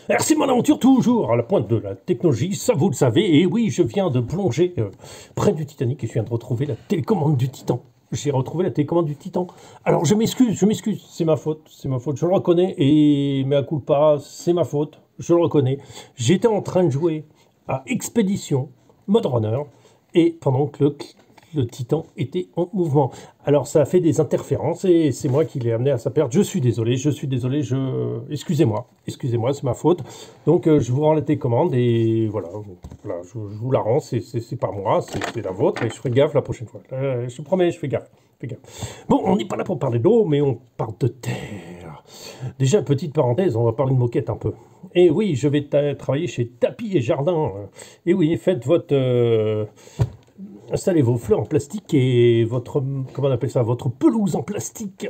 Alors, c'est mon aventure toujours à la pointe de la technologie, ça vous le savez. Et oui, je viens de plonger près du Titanic et je viens de retrouver la télécommande du Titan. J'ai retrouvé la télécommande du Titan. Alors, je m'excuse, c'est ma faute, je le reconnais. Et mea culpa, c'est ma faute, je le reconnais. J'étais en train de jouer à Expédition, mode runner, et pendant que le Titan était en mouvement. Alors ça a fait des interférences et c'est moi qui l'ai amené à sa perte. Je suis désolé, excusez-moi, c'est ma faute. Donc je vous rends la télécommande et voilà, je vous la rends, c'est pas moi, c'est la vôtre et je ferai gaffe la prochaine fois. Je te promets, je fais gaffe. Bon, on n'est pas là pour parler d'eau, mais on parle de terre. Déjà, petite parenthèse, on va parler de moquette un peu. Et oui, je vais travailler chez Tapis et Jardin. Et oui, faites votre... installez vos fleurs en plastique et votre, comment on appelle ça, votre pelouse en plastique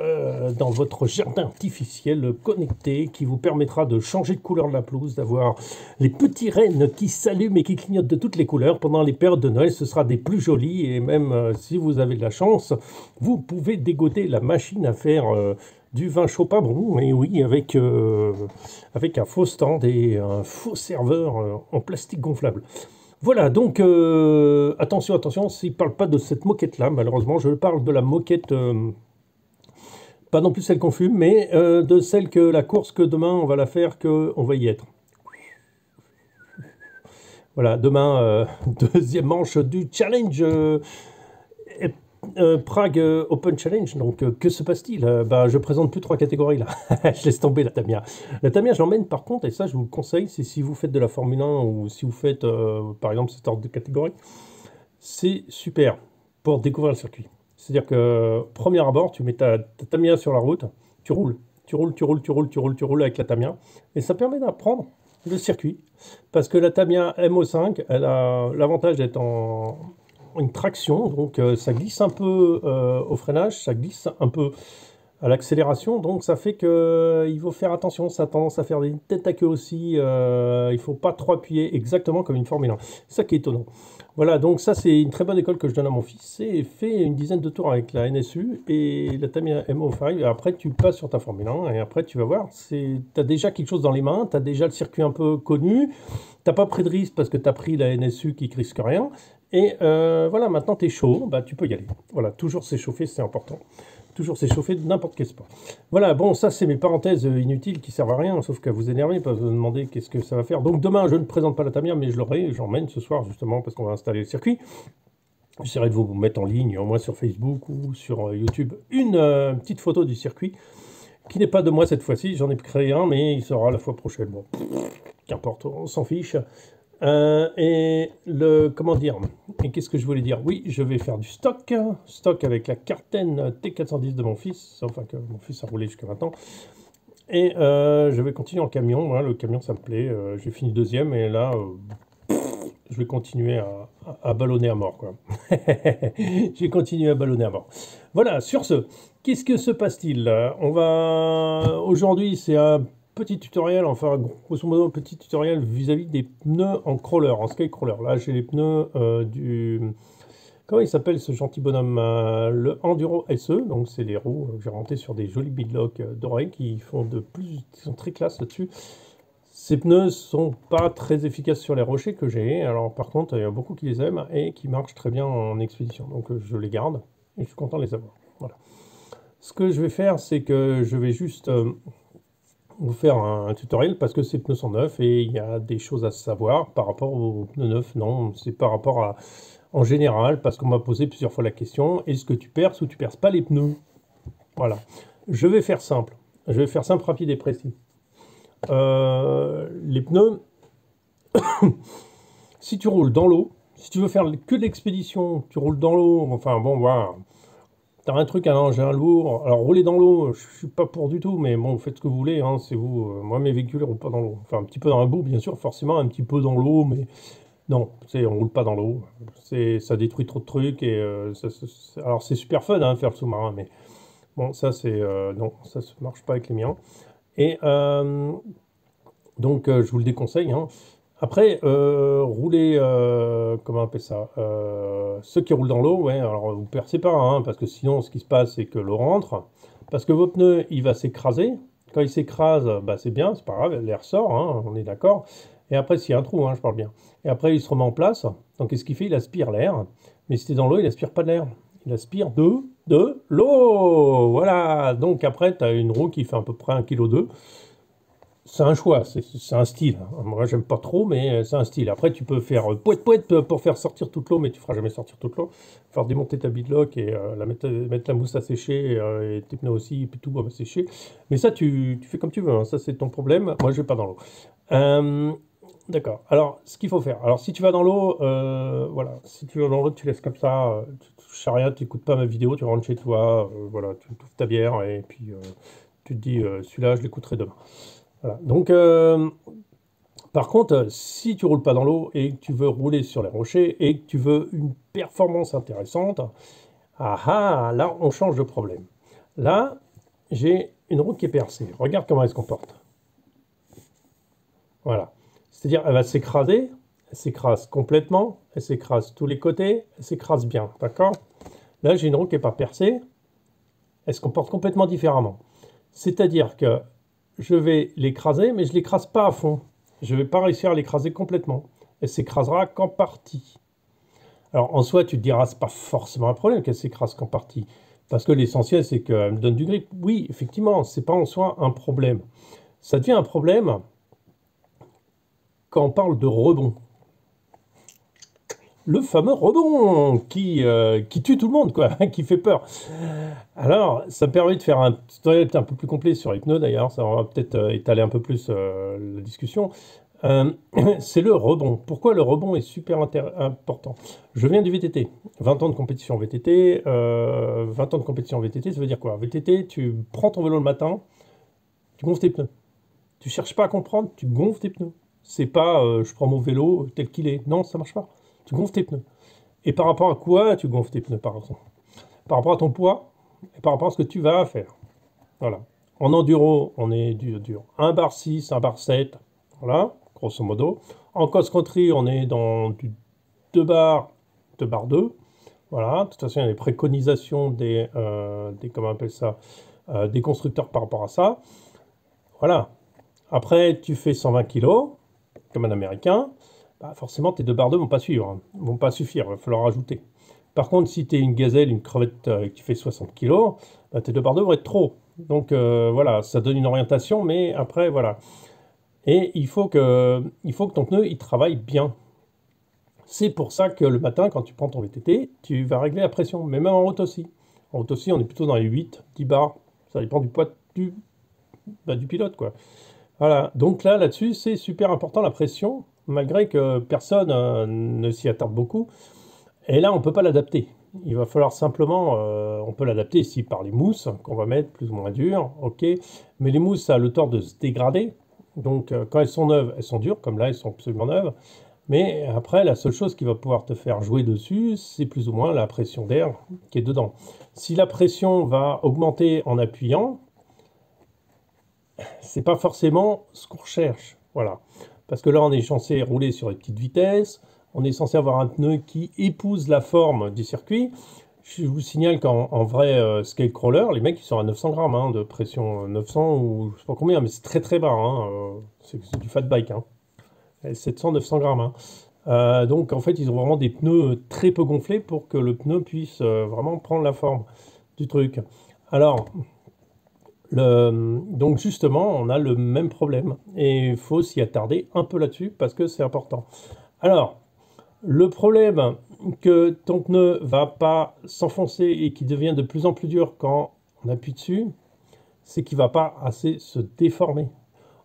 dans votre jardin artificiel connecté qui vous permettra de changer de couleur de la pelouse, d'avoir les petits rennes qui s'allument et qui clignotent de toutes les couleurs. Pendant les périodes de Noël, ce sera des plus jolis et même si vous avez de la chance, vous pouvez dégoter la machine à faire du vin chaud pas bon, et oui, avec un faux stand et un faux serveur en plastique gonflable. Voilà, donc attention, s'il ne parle pas de cette moquette-là, malheureusement, je parle de la moquette, pas non plus celle qu'on fume, mais de celle que la course que demain on va la faire, qu'on va y être. Voilà, demain, deuxième manche du challenge Prague Open Challenge. Donc, que se passe-t-il? Bah, je présente plus trois catégories là. Je laisse tomber la Tamiya. La Tamiya, je l'emmène par contre, et ça, je vous le conseille, c'est si vous faites de la Formule 1 ou si vous faites, par exemple, cette ordre de catégorie, c'est super pour découvrir le circuit. C'est-à-dire que, premier abord, tu mets ta Tamiya sur la route, tu roules, tu roules avec la Tamiya, et ça permet d'apprendre le circuit, parce que la Tamiya MO5, elle a l'avantage d'être en une traction, donc ça glisse un peu au freinage, ça glisse un peu à l'accélération, donc ça fait que il faut faire attention, ça a tendance à faire des têtes à queue aussi, il faut pas trop appuyer exactement comme une Formule 1, c'est ça qui est étonnant. Voilà, donc ça c'est une très bonne école que je donne à mon fils, et fait une dizaine de tours avec la NSU et la Tamiya MO5, et après tu passes sur ta Formule 1, et après tu vas voir, tu as déjà quelque chose dans les mains, tu as déjà le circuit un peu connu, t'as pas pris de risque parce que tu as pris la NSU qui risque rien, et voilà, maintenant tu es chaud, bah, tu peux y aller. Voilà, toujours s'échauffer, c'est important. Toujours s'échauffer de n'importe quel sport. Voilà, bon, ça c'est mes parenthèses inutiles qui servent à rien, sauf qu'à vous énerver, pas vous demander qu'est-ce que ça va faire. Donc demain, je ne présente pas la Tamiya, mais je l'aurai, j'emmène ce soir justement parce qu'on va installer le circuit. J'essaierai de vous mettre en ligne, au moins sur Facebook ou sur YouTube, une petite photo du circuit, qui n'est pas de moi cette fois-ci, j'en ai créé un, mais il sera la fois prochaine. Bon, qu'importe, on s'en fiche. Et le, comment dire, et qu'est-ce que je voulais dire? Oui, je vais faire du stock avec la Carten T410 de mon fils, enfin que mon fils a roulé jusqu'à maintenant. Et je vais continuer en camion, hein, le camion ça me plaît, j'ai fini deuxième et là je vais continuer à ballonner à mort, quoi. J'ai continué à ballonner à mort. Voilà, sur ce, qu'est-ce que se passe-t-il? On va, aujourd'hui c'est un petit tutoriel, enfin grosso modo un petit tutoriel vis-à-vis des pneus en crawler, en sky crawler. Là j'ai les pneus du... Comment il s'appelle ce gentil bonhomme? Le Enduro SE, donc c'est les roues que j'ai rentrées sur des jolis beadlocks dorés qui sont très classe là-dessus. Ces pneus sont pas très efficaces sur les rochers que j'ai, alors par contre il y a beaucoup qui les aiment et qui marchent très bien en expédition, donc je les garde et je suis content de les avoir. Voilà. Ce que je vais faire, c'est que je vais juste vous faire un tutoriel parce que ces pneus sont neufs et il y a des choses à savoir par rapport aux pneus neufs. Non, c'est par rapport à en général parce qu'on m'a posé plusieurs fois la question, est-ce que tu perces ou tu perces pas les pneus? Voilà. Je vais faire simple, rapide et précis. Les pneus, si tu roules dans l'eau, si tu veux faire que de l'expédition, tu roules dans l'eau, enfin bon, voilà. T'as un truc à j'ai un lourd. Alors, rouler dans l'eau, je suis pas pour du tout, mais bon, faites ce que vous voulez, hein, c'est vous. Moi, mes véhicules ne roulent pas dans l'eau. Enfin, un petit peu dans la boue, bien sûr, forcément, un petit peu dans l'eau, mais non, on roule pas dans l'eau. Ça détruit trop de trucs et alors, c'est super fun, hein, faire le sous-marin, mais bon, ça, non, ça ne marche pas avec les miens. Et donc, je vous le déconseille, hein. Après, rouler, comment on appelle ça? Ceux qui roulent dans l'eau, ouais, alors vous percez pas, hein, parce que sinon, ce qui se passe, c'est que l'eau rentre, parce que votre pneu, il va s'écraser, Quand il s'écrase, bah, c'est bien, c'est pas grave, l'air sort, hein, on est d'accord. Et après, s'il y a un trou, hein, je parle bien. Et après, il se remet en place. Donc, qu'est-ce qu'il fait? Il aspire l'air. Mais si tu es dans l'eau, il aspire pas de l'air. Il aspire de l'eau. Voilà. Donc, après, tu as une roue qui fait à peu près 1,2 kg. C'est un choix, c'est un style. Moi, j'aime pas trop, mais c'est un style. Après, tu peux faire poète pour faire sortir toute l'eau, mais tu feras jamais sortir toute l'eau. Faire démonter ta bidlock et mettre la mousse à sécher et tes pneus aussi, et puis tout va sécher. Mais ça, tu fais comme tu veux, hein. Ça, c'est ton problème. Moi, je vais pas dans l'eau. D'accord. Alors, ce qu'il faut faire. Alors, si tu vas dans l'eau, voilà. Si tu vas dans l'eau, tu laisses comme ça. Tu touches à rien, tu n'écoutes pas ma vidéo, tu rentres chez toi, voilà, tu ouvres ta bière et puis tu te dis, celui-là, je l'écouterai demain. Voilà. Donc, par contre, si tu roules pas dans l'eau et que tu veux rouler sur les rochers et que tu veux une performance intéressante, là, on change de problème. Là, j'ai une roue qui est percée. Regarde comment elle se comporte. Voilà. C'est-à-dire, elle va s'écraser, elle s'écrase complètement, elle s'écrase tous les côtés, elle s'écrase bien, d'accord? Là, j'ai une roue qui n'est pas percée, elle se comporte complètement différemment. C'est-à-dire que je vais l'écraser, mais je ne l'écrase pas à fond. Je ne vais pas réussir à l'écraser complètement. Elle s'écrasera qu'en partie. Alors, en soi, tu te diras, c'est pas forcément un problème qu'elle s'écrase qu'en partie. Parce que l'essentiel, c'est qu'elle me donne du grip. Oui, effectivement, c'est pas en soi un problème. Ça devient un problème quand on parle de rebond. Le fameux rebond qui tue tout le monde, quoi, qui fait peur. Alors, ça me permet de faire un tutoriel un peu plus complet sur les pneus, d'ailleurs, ça va peut-être étaler un peu plus la discussion. C'est le rebond. Pourquoi le rebond est super important? Je viens du VTT, 20 ans de compétition VTT. 20 ans de compétition VTT, ça veut dire quoi? VTT, tu prends ton vélo le matin, tu gonfles tes pneus. Tu cherches pas à comprendre, tu gonfles tes pneus. C'est pas je prends mon vélo tel qu'il est. Non, ça marche pas. Tu gonfles tes pneus. Et par rapport à quoi tu gonfles tes pneus, par exemple? Par rapport à ton poids et par rapport à ce que tu vas faire. Voilà. En enduro, on est dur. 1 bar 6, 1 bar 7. Voilà, grosso modo. En cross-country, on est dans du 2 bar, 2 bar 2. Voilà. De toute façon, il y a des préconisations comment on appelle ça, des constructeurs par rapport à ça. Voilà. Après, tu fais 120 kg, comme un Américain. Bah forcément, tes 2 bar 2 ne vont pas suivre, hein. Vont pas suffire, il va falloir rajouter. Par contre, si tu es une gazelle, une crevette qui fait 60 kg, bah, tes 2 bar 2 vont être trop. Donc voilà, ça donne une orientation, mais après, voilà. Et il faut que ton pneu il travaille bien. C'est pour ça que le matin, quand tu prends ton VTT, tu vas régler la pression, mais même en route aussi. En route aussi, on est plutôt dans les 8, 10 bars. Ça dépend du poids du pilote, quoi. Voilà, donc là-dessus, c'est super important la pression, malgré que personne ne s'y attarde beaucoup. Et là, on ne peut pas l'adapter. Il va falloir simplement, on peut l'adapter ici par les mousses qu'on va mettre plus ou moins dures, ok. Mais les mousses, ça a le tort de se dégrader. Donc, quand elles sont neuves, elles sont dures, comme là, elles sont absolument neuves. Mais après, la seule chose qui va pouvoir te faire jouer dessus, c'est plus ou moins la pression d'air qui est dedans. Si la pression va augmenter en appuyant, c'est pas forcément ce qu'on recherche, voilà. Parce que là, on est censé rouler sur les petites vitesses, on est censé avoir un pneu qui épouse la forme du circuit. Je vous signale qu'en vrai scale crawler, les mecs ils sont à 900 grammes hein, de pression, 900 ou je sais pas combien, mais c'est très très bas, hein, c'est du fat bike, hein. 700-900 grammes. Hein. Donc en fait, ils ont vraiment des pneus très peu gonflés pour que le pneu puisse vraiment prendre la forme du truc. Alors, donc justement, on a le même problème et il faut s'y attarder un peu là-dessus parce que c'est important. Alors, le problème que ton pneu va pas s'enfoncer et qui devient de plus en plus dur quand on appuie dessus, c'est qu'il va pas assez se déformer.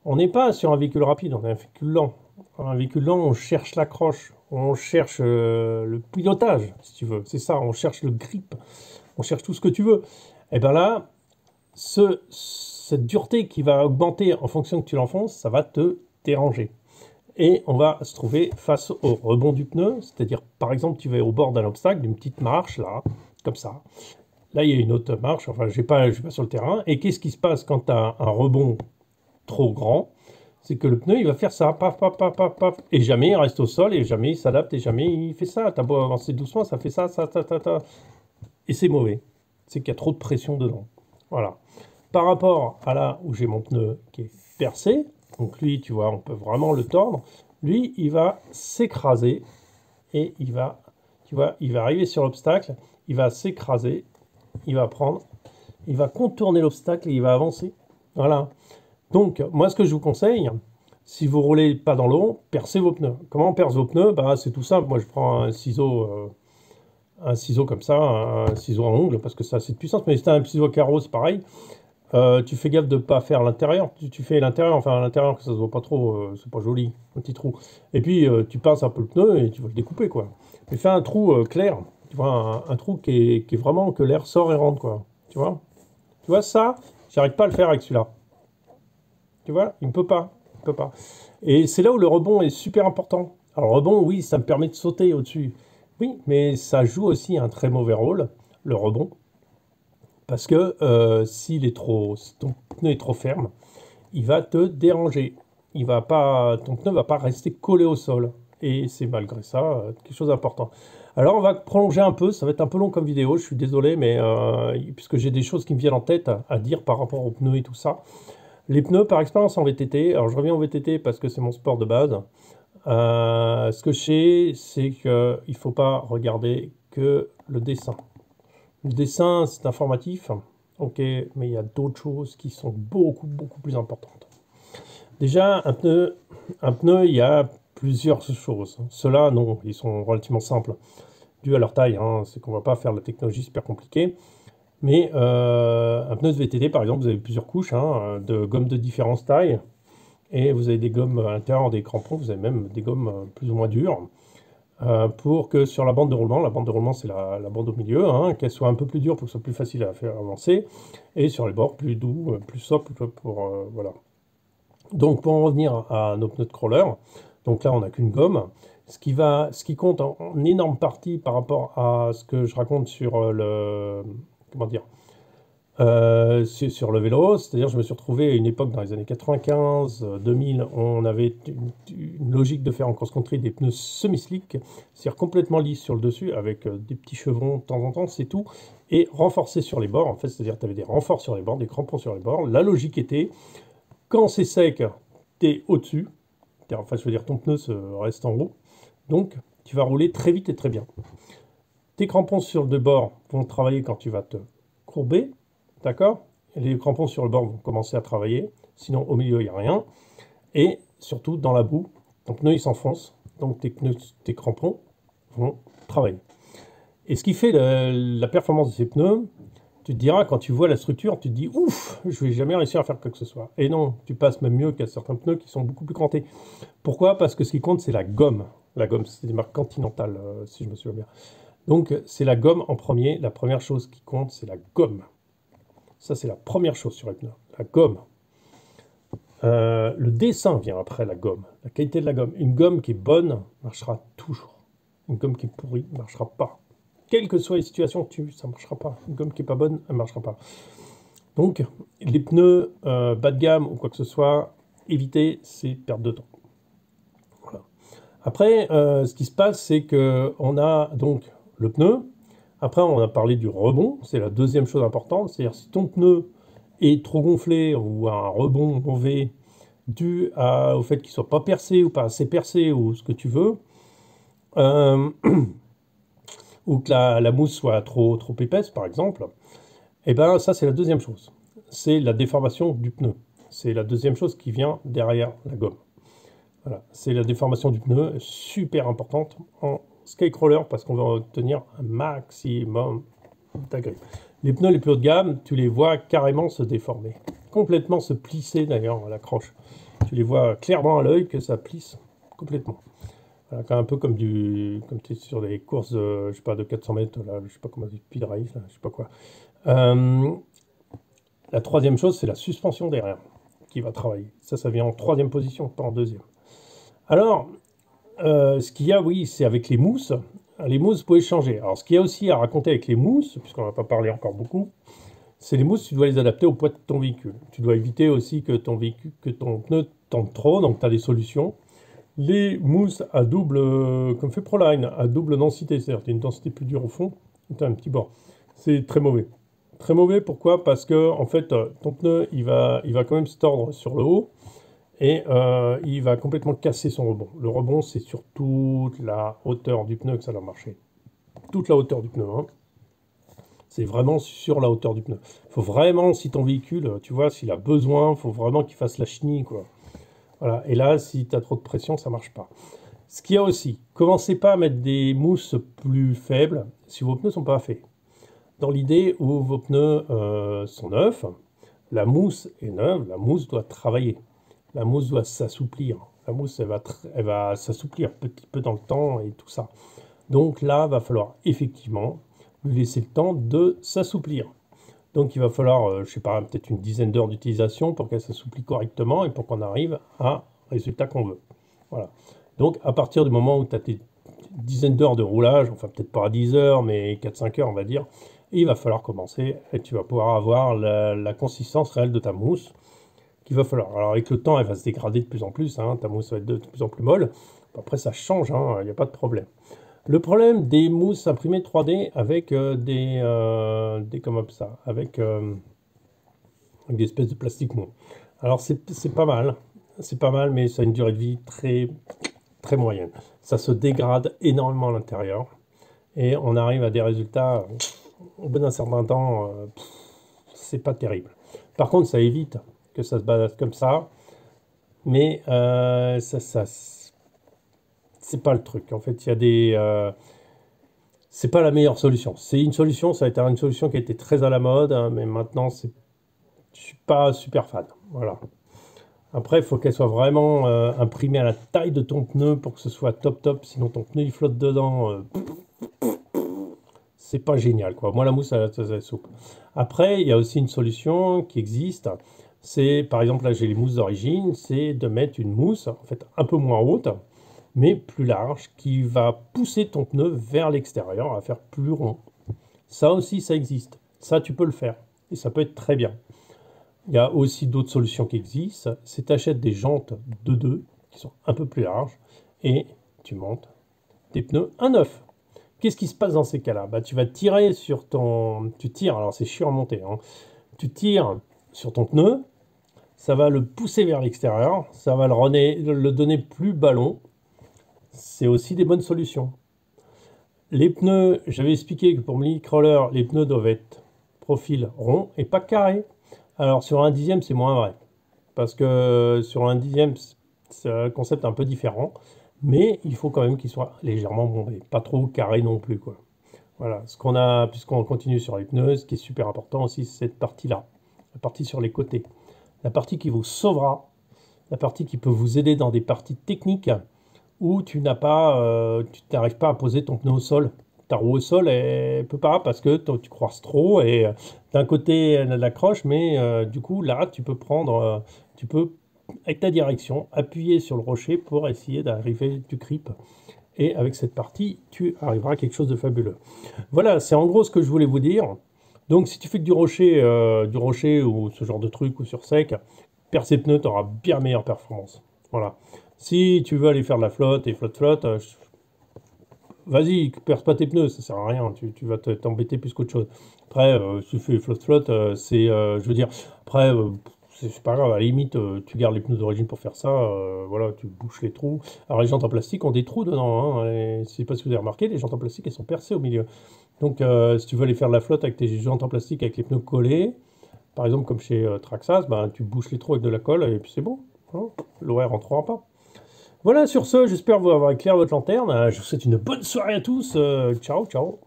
On n'est pas sur un véhicule rapide, on est un véhicule lent. Un véhicule lent, on cherche l'accroche, on cherche le pilotage, si tu veux. C'est ça, on cherche le grip, on cherche tout ce que tu veux. Et bien là, cette dureté qui va augmenter en fonction que tu l'enfonces, ça va te déranger. Et on va se trouver face au rebond du pneu, c'est-à-dire, par exemple, tu vas au bord d'un obstacle, d'une petite marche, là, comme ça. Là, il y a une autre marche, enfin, je ne vais pas sur le terrain. Et qu'est-ce qui se passe quand tu as un rebond trop grand? C'est que le pneu, il va faire ça, paf, paf, paf, paf, paf, et jamais il reste au sol, et jamais il s'adapte, et jamais il fait ça. T'as beau avancer doucement, ça fait ça, ça, ça, ça, ça. Et c'est mauvais. C'est qu'il y a trop de pression dedans. Voilà. par rapport à là où j'ai mon pneu qui est percé, donc lui, tu vois, on peut vraiment le tordre, lui, il va s'écraser et il va, tu vois, il va arriver sur l'obstacle, il va s'écraser, il va prendre, il va contourner l'obstacle et il va avancer. Voilà. Donc, moi, ce que je vous conseille, si vous roulez pas dans l'eau, percez vos pneus. Comment on perce vos pneus? Bah, c'est tout simple. Moi, je prends un ciseau comme ça, un ciseau à ongles, parce que ça a assez de puissance. Mais si tu as un ciseau à carreau, c'est pareil. Tu fais gaffe de ne pas faire l'intérieur. Tu fais l'intérieur, enfin l'intérieur, que ça se voit pas trop, c'est pas joli, un petit trou. Et puis, tu pinces un peu le pneu et tu vas le découper, quoi. Mais fais un trou clair, tu vois, un trou qui est vraiment que l'air sort et rentre, quoi. Tu vois? Tu vois, ça, j'arrive pas à le faire avec celui-là. Tu vois, il ne peut pas. Il peut pas. Et c'est là où le rebond est super important. Alors, le rebond, oui, ça me permet de sauter au-dessus. Oui, mais ça joue aussi un très mauvais rôle, le rebond. Parce que si ton pneu est trop ferme, il va te déranger. Ton pneu ne va pas rester collé au sol. Et c'est malgré ça quelque chose d'important. Alors on va prolonger un peu, ça va être un peu long comme vidéo, je suis désolé, mais puisque j'ai des choses qui me viennent en tête à dire par rapport aux pneus et tout ça. Les pneus par expérience en VTT, alors je reviens en VTT parce que c'est mon sport de base. Ce que je sais, c'est qu'il ne faut pas regarder que le dessin. Le dessin, c'est informatif, ok, mais il y a d'autres choses qui sont beaucoup, beaucoup plus importantes. Déjà, un pneu, il y a plusieurs choses. Ceux-là, non, ils sont relativement simples, dû à leur taille. Hein, c'est qu'on ne va pas faire de la technologie super compliquée. Mais un pneu de VTT, par exemple, vous avez plusieurs couches hein, de gommes de différentes tailles. Et vous avez des gommes à l'intérieur des crampons, vous avez même des gommes plus ou moins dures. Pour que sur la bande de roulement c'est la bande au milieu, hein, qu'elle soit un peu plus dure pour que ce soit plus facile à faire avancer, et sur les bords plus doux, plus souples voilà. Donc pour en revenir à nos pneus de crawler, donc là on n'a qu'une gomme. Ce qui compte en énorme partie par rapport à ce que je raconte sur comment dire, sur le vélo, c'est-à-dire je me suis retrouvé à une époque dans les années 95, 2000, on avait une logique de faire en cross-country des pneus semi-slick, c'est-à-dire complètement lisses sur le dessus, avec des petits chevrons de temps en temps, c'est tout, et renforcés sur les bords, en fait, c'est-à-dire tu avais des renforts sur les bords, des crampons sur les bords. La logique était, quand c'est sec, tu es au-dessus, enfin je veux dire ton pneu reste en haut, donc tu vas rouler très vite et très bien. Tes crampons sur le bord vont travailler quand tu vas te courber, d'accord? Les crampons sur le bord vont commencer à travailler, sinon au milieu il n'y a rien. Et surtout dans la boue, ton pneu il s'enfonce, donc tes crampons vont travailler. Et ce qui fait la performance de ces pneus, tu te diras quand tu vois la structure, tu te dis ouf, je vais jamais réussir à faire quoi que ce soit. Et non, tu passes même mieux qu'à certains pneus qui sont beaucoup plus crantés. Pourquoi? Parce que ce qui compte c'est la gomme. La gomme, c'est des marques Continental, si je me souviens bien. Donc c'est la gomme en premier, la première chose qui compte c'est la gomme. Ça, c'est la première chose sur les pneus, la gomme. Le dessin vient après la gomme, la qualité de la gomme. Une gomme qui est bonne marchera toujours. Une gomme qui est pourrie ne marchera pas. Quelle que soit les situations, ça ne marchera pas. Une gomme qui n'est pas bonne, elle ne marchera pas. Donc, les pneus bas de gamme ou quoi que ce soit, évitez ces pertes de temps. Voilà. Après, ce qui se passe, c'est qu'on a donc le pneu. Après, on a parlé du rebond, c'est la deuxième chose importante, c'est-à-dire si ton pneu est trop gonflé ou un rebond mauvais dû au fait qu'il ne soit pas percé ou pas assez percé ou ce que tu veux, ou que la mousse soit trop épaisse par exemple, et ben ça c'est la deuxième chose, c'est la déformation du pneu. C'est la deuxième chose qui vient derrière la gomme. Voilà, c'est la déformation du pneu, super importante en skycrawler parce qu'on va obtenir un maximum d'agrip. Les pneus les plus haut de gamme, tu les vois carrément se déformer, complètement se plisser d'ailleurs à la croche. Tu les vois clairement à l'œil que ça plisse complètement. Voilà, un peu comme tu es sur des courses de, je sais pas, de 400 mètres, là, je sais pas comment on dit, speed race, là, je sais pas quoi. La troisième chose, c'est la suspension derrière qui va travailler. Ça vient en troisième position, pas en deuxième. Alors, ce qu'il y a, oui, c'est avec les mousses. Les mousses, vous pouvez changer. Alors, ce qu'il y a aussi à raconter avec les mousses, puisqu'on n'a pas parlé encore beaucoup, c'est les mousses, tu dois les adapter au poids de ton véhicule. Tu dois éviter aussi que ton pneu tente trop, donc tu as des solutions. Les mousses à double, comme fait Proline, à double densité, c'est-à-dire tu as une densité plus dure au fond, tu as un petit bord. C'est très mauvais. Très mauvais, pourquoi? Parce que en fait, ton pneu, il va quand même se tordre sur le haut et il va complètement casser son rebond. Le rebond, c'est sur toute la hauteur du pneu que ça doit marcher. Toute la hauteur du pneu, hein. C'est vraiment sur la hauteur du pneu. Il faut vraiment, si ton véhicule, tu vois, s'il a besoin, il faut vraiment qu'il fasse la chenille, quoi. Voilà. Et là, si tu as trop de pression, ça marche pas. Ce qu'il y a aussi, commencez pas à mettre des mousses plus faibles si vos pneus sont pas faits. Dans l'idée où vos pneus sont neufs, la mousse est neuve, la mousse doit travailler. La mousse doit s'assouplir. La mousse, elle va s'assouplir petit peu dans le temps et tout ça. Donc là, va falloir effectivement lui laisser le temps de s'assouplir. Donc il va falloir, je sais pas, peut-être une dizaine d'heures d'utilisation pour qu'elle s'assouplie correctement et pour qu'on arrive à un résultat qu'on veut. Voilà. Donc à partir du moment où tu as tes dizaines d'heures de roulage, enfin peut-être pas à 10 heures, mais 4-5 heures on va dire, il va falloir commencer et tu vas pouvoir avoir la consistance réelle de ta mousse qu'il va falloir. Alors avec le temps, elle va se dégrader de plus en plus, hein, ta mousse va être de plus en plus molle. Après ça change, il n'y a pas de problème. Le problème des mousses imprimées 3D avec comment ça, avec des espèces de plastique mou. Alors c'est pas mal, mais ça a une durée de vie très très moyenne. Ça se dégrade énormément à l'intérieur et on arrive à des résultats au bout d'un certain temps, c'est pas terrible. Par contre, ça évite que ça se balade comme ça, mais c'est pas le truc. En fait, il y a des c'est pas la meilleure solution. C'est une solution, ça a été une solution qui a été très à la mode, hein, mais maintenant, je suis pas super fan. Voilà. Après, il faut qu'elle soit vraiment imprimée à la taille de ton pneu pour que ce soit top top. Sinon, ton pneu il flotte dedans. C'est pas génial, quoi. Moi, la mousse, elle soupe. Après, il y a aussi une solution qui existe. C'est, par exemple, là, j'ai les mousses d'origine. C'est de mettre une mousse, en fait, un peu moins haute, mais plus large, qui va pousser ton pneu vers l'extérieur, à faire plus rond. Ça aussi, ça existe. Ça, tu peux le faire. Et ça peut être très bien. Il y a aussi d'autres solutions qui existent. C'est tu achètes des jantes de 2 qui sont un peu plus larges et tu montes des pneus à neuf. Qu'est-ce qui se passe dans ces cas-là? Bah, tu vas tirer sur ton... Tu tires, alors c'est chiant à monter, hein. Tu tires sur ton pneu, ça va le pousser vers l'extérieur, ça va le donner plus ballon. C'est aussi des bonnes solutions. Les pneus, j'avais expliqué que pour mini-crawler, les pneus doivent être profil rond et pas carré. Alors sur un dixième, c'est moins vrai. Parce que sur un dixième, c'est un concept un peu différent. Mais il faut quand même qu'il soit légèrement bombé. Pas trop carré non plus, quoi. Voilà. Ce qu'on a, puisqu'on continue sur les pneus, ce qui est super important aussi, c'est cette partie-là. La partie sur les côtés. La partie qui vous sauvera. La partie qui peut vous aider dans des parties techniques où tu n'arrives pas à poser ton pneu au sol. Ta roue au sol, elle peut pas parce que tu croises trop et d'un côté elle accroche, mais du coup là tu peux prendre, tu peux avec ta direction appuyer sur le rocher pour essayer d'arriver du grip. Et avec cette partie, tu arriveras à quelque chose de fabuleux. Voilà, c'est en gros ce que je voulais vous dire. Donc si tu fais que du rocher ou ce genre de truc ou sur sec, percer pneus, tu auras bien meilleure performance. Voilà. Si tu veux aller faire de la flotte et flotte, vas-y, perce pas tes pneus, ça sert à rien, tu vas t'embêter plus qu'autre chose. Après, si tu fais flotte, je veux dire, après, c'est pas grave, à la limite, tu gardes les pneus d'origine pour faire ça, voilà, tu bouches les trous. Alors les jantes en plastique ont des trous dedans, hein, et je sais pas si vous avez remarqué, les jantes en plastique, elles sont percées au milieu. Donc, si tu veux aller faire de la flotte avec tes jantes en plastique avec les pneus collés, par exemple comme chez Traxxas, ben, tu bouches les trous avec de la colle et puis c'est bon, hein, l'horaire rentrera pas. Voilà, sur ce, j'espère vous avoir éclairé votre lanterne. Je vous souhaite une bonne soirée à tous. Ciao, ciao.